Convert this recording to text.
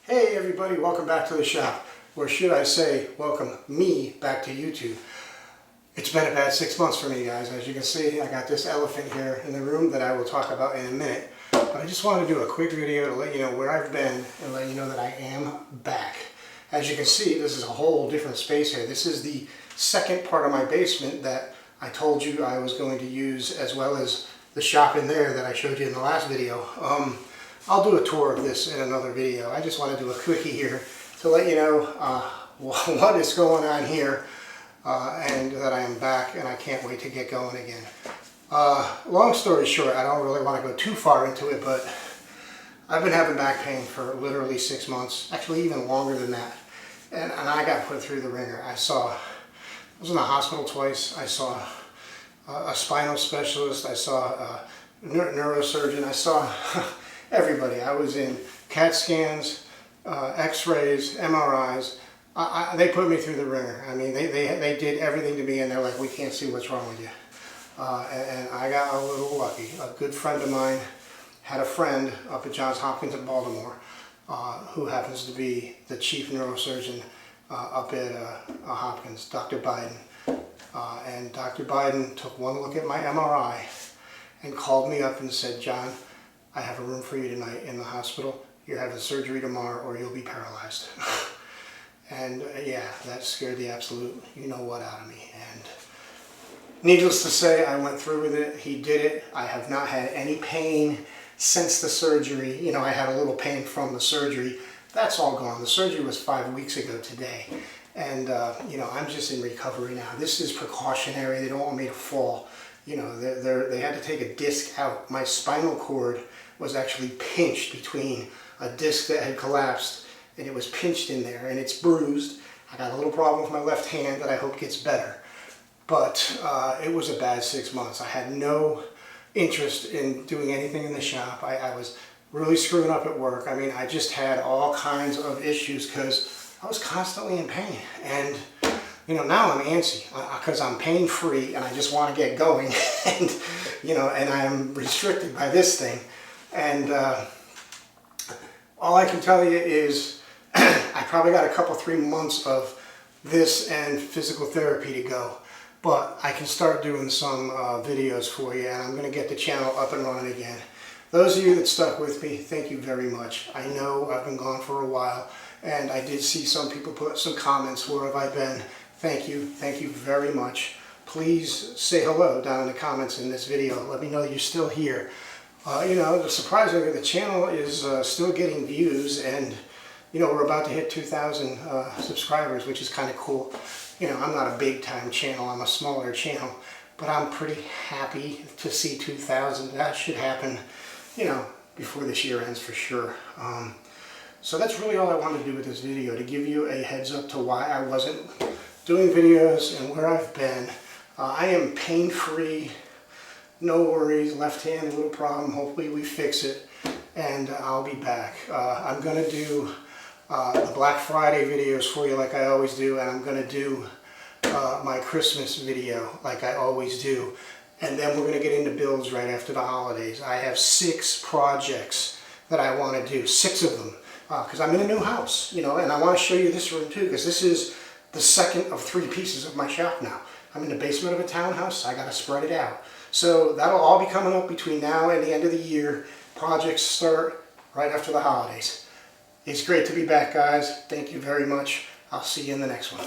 Hey everybody, welcome back to the shop. Or should I say, welcome me back to YouTube. It's been a bad 6 months for me, guys. As you can see, I got this elephant here in the room that I will talk about in a minute. But I just wanted to do a quick video to let you know where I've been and let you know that I am back. As you can see, this is a whole different space here. This is the second part of my basement that I told you I was going to use, as well as the shop in there that I showed you in the last video. I'll do a tour of this in another video. I just want to do a quickie here to let you know what is going on here and that I am back and I can't wait to get going again. Long story short, I don't really want to go too far into it, but I've been having back pain for literally 6 months, actually even longer than that. And I got put through the ringer. I was in the hospital twice. I saw a spinal specialist. I saw a neurosurgeon. I saw everybody. I was in CAT scans, x-rays, MRIs. They put me through the ringer. I mean, they did everything to me, and they're like, we can't see what's wrong with you. And I got a little lucky. A good friend of mine had a friend up at Johns Hopkins in Baltimore who happens to be the chief neurosurgeon up at Hopkins, Dr. Biden. And Dr. Biden took one look at my MRI and called me up and said, John, I have a room for you tonight in the hospital. You're having surgery tomorrow or you'll be paralyzed. And yeah, that scared the absolute you-know-what out of me. And needless to say, I went through with it. He did it. I have not had any pain since the surgery. You know, I had a little pain from the surgery. That's all gone. The surgery was 5 weeks ago today. And, you know, I'm just in recovery now. This is precautionary. They don't want me to fall. You know, they had to take a disc out. My spinal cord was actually pinched between a disc that had collapsed, and it was pinched in there, and it's bruised. I got a little problem with my left hand that I hope gets better. But it was a bad 6 months. I had no interest in doing anything in the shop. I was really screwing up at work. I mean, I just had all kinds of issues because I was constantly in pain. And you know, now I'm antsy because I'm pain-free and I just want to get going. And you know, and I'm restricted by this thing. And all I can tell you is I probably got a couple, 3 months of this and physical therapy to go. But I can start doing some videos for you, and I'm going to get the channel up and running again. Those of you that stuck with me, thank you very much. I know I've been gone for a while, and I did see some people put some comments, where have I been? Thank you very much. Please say hello down in the comments in this video. Let me know you're still here. You know, surprisingly, the channel is still getting views, and you know, we're about to hit 2,000 subscribers, which is kind of cool. You know, I'm not a big time channel, I'm a smaller channel, but I'm pretty happy to see 2,000. That should happen, you know, before this year ends for sure. So that's really all I wanted to do with this video, to give you a heads up to why I wasn't doing videos and where I've been. I am pain-free, no worries, left hand, a little problem, hopefully we fix it, and I'll be back. I'm going to do the Black Friday videos for you like I always do, and I'm going to do my Christmas video like I always do. And then we're going to get into builds right after the holidays. I have 6 projects that I want to do, 6 of them, because I'm in a new house, you know, and I want to show you this room too, because this is the second of 3 pieces of my shop now. I'm in the basement of a townhouse. I got to spread it out. So that'll all be coming up between now and the end of the year. Projects start right after the holidays. It's great to be back, guys. Thank you very much. I'll see you in the next one.